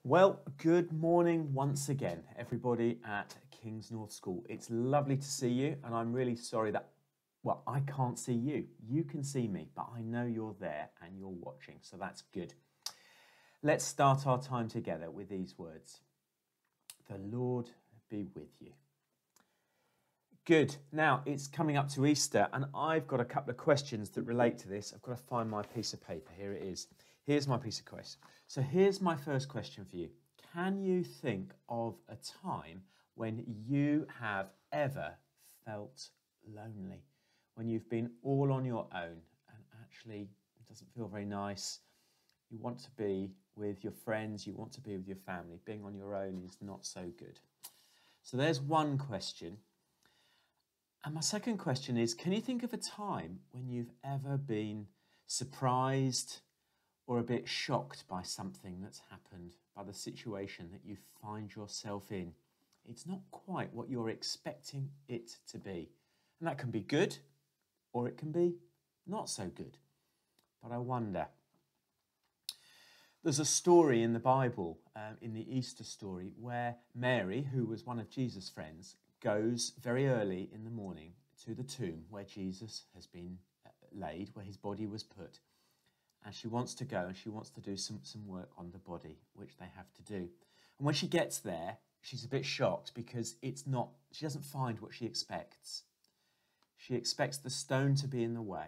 Well, good morning once again, everybody at King's North School. It's lovely to see you, and I'm really sorry that, well, I can't see you. You can see me, but I know you're there and you're watching, so that's good. Let's start our time together with these words. The Lord be with you. Good. Now, it's coming up to Easter, and I've got a couple of questions that relate to this. I've got to find my piece of paper. Here it is. Here's my piece of question. So here's my first question for you. Can you think of a time when you have ever felt lonely? When you've been all on your own and actually it doesn't feel very nice. You want to be with your friends, you want to be with your family. Being on your own is not so good. So there's one question. And my second question is, can you think of a time when you've ever been surprised or a bit shocked by something that's happened, by the situation that you find yourself in? It's not quite what you're expecting it to be. And that can be good, or it can be not so good. But I wonder. There's a story in the Bible, in the Easter story, where Mary, who was one of Jesus' friends, goes very early in the morning to the tomb where Jesus has been laid, where his body was put. And she wants to go and she wants to do some work on the body, which they have to do. And when she gets there, she's a bit shocked because she doesn't find what she expects. She expects the stone to be in the way,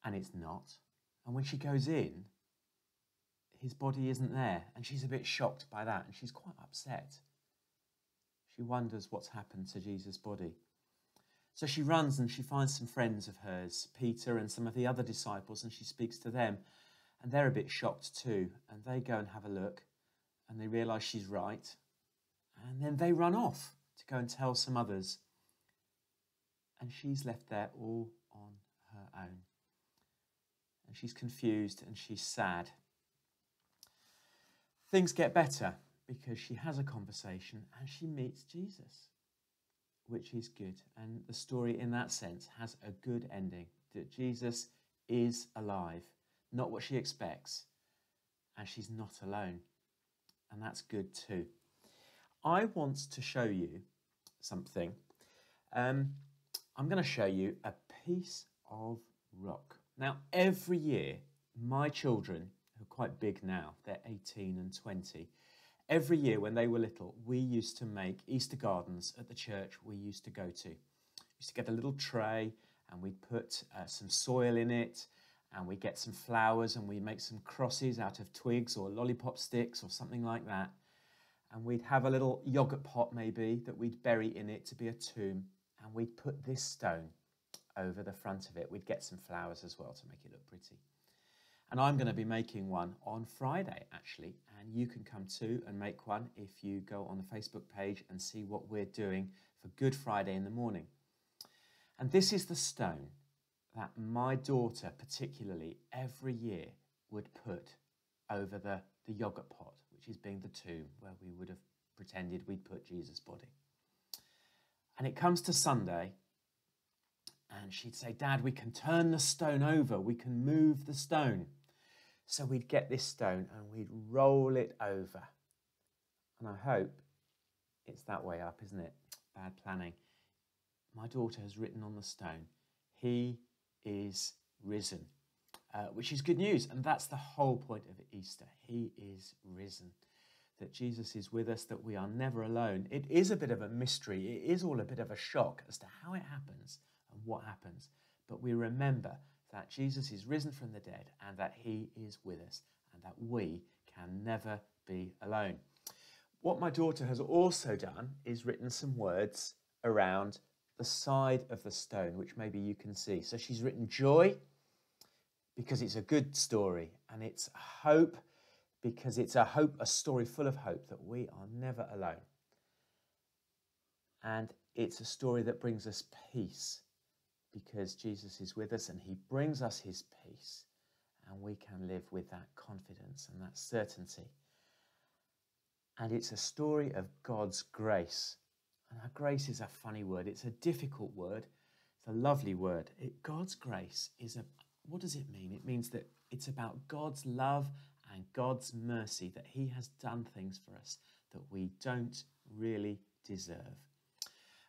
and it's not. And when she goes in, his body isn't there, and she's a bit shocked by that, and she's quite upset. She wonders what's happened to Jesus' body. So she runs and she finds some friends of hers, Peter and some of the other disciples, and she speaks to them. And they're a bit shocked too. And they go and have a look and they realise she's right. And then they run off to go and tell some others. And she's left there all on her own. And she's confused and she's sad. Things get better because she has a conversation and she meets Jesus, which is good. And the story in that sense has a good ending, that Jesus is alive, not what she expects, and she's not alone. And that's good too. I want to show you something. I'm going to show you a piece of rock. Now, every year, my children, who are quite big now, they're 18 and 20, every year when they were little, we used to make Easter gardens at the church we used to go to. We used to get a little tray and we'd put some soil in it, and we'd get some flowers and we'd make some crosses out of twigs or lollipop sticks or something like that. And we'd have a little yogurt pot maybe that we'd bury in it to be a tomb, and we'd put this stone over the front of it. We'd get some flowers as well to make it look pretty. And I'm going to be making one on Friday, actually, and you can come too and make one if you go on the Facebook page and see what we're doing for Good Friday in the morning. And this is the stone that my daughter particularly every year would put over the yogurt pot, which is being the tomb where we would have pretended we'd put Jesus' body. And it comes to Sunday, and she'd say, "Dad, we can turn the stone over, we can move the stone." So we'd get this stone and we'd roll it over. And I hope it's that way up, isn't it? Bad planning. My daughter has written on the stone, "He is risen," which is good news. And that's the whole point of Easter. He is risen. That Jesus is with us, that we are never alone. It is a bit of a mystery. It is all a bit of a shock as to how it happens and what happens. But we remember that Jesus is risen from the dead and that he is with us and that we can never be alone. What my daughter has also done is written some words around the side of the stone, which maybe you can see. So she's written joy because it's a good story, and it's hope because it's a story full of hope that we are never alone. And it's a story that brings us peace because Jesus is with us and he brings us his peace, and we can live with that confidence and that certainty. And it's a story of God's grace. And our grace is a funny word. It's a difficult word. It's a lovely word. God's grace is what does it mean? It means that it's about God's love and God's mercy that he has done things for us that we don't really deserve.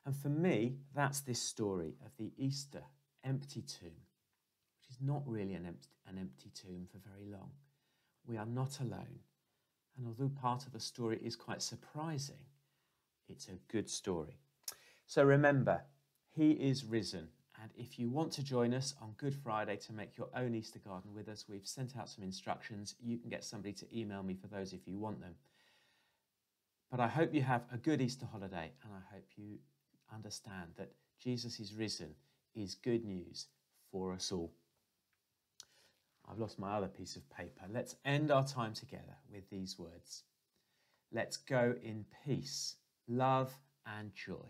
And for me, that's this story of the Easter empty tomb, which is not really an empty tomb for very long. We are not alone. And although part of the story is quite surprising, it's a good story. So remember, he is risen. And if you want to join us on Good Friday to make your own Easter garden with us, we've sent out some instructions. You can get somebody to email me for those if you want them. But I hope you have a good Easter holiday, and I hope you understand that Jesus is risen is good news for us all. I've lost my other piece of paper. Let's end our time together with these words. Let's go in peace, love and joy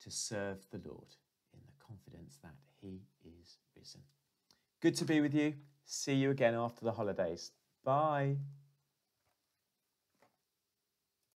to serve the Lord in the confidence that he is risen. Good to be with you. See you again after the holidays. Bye.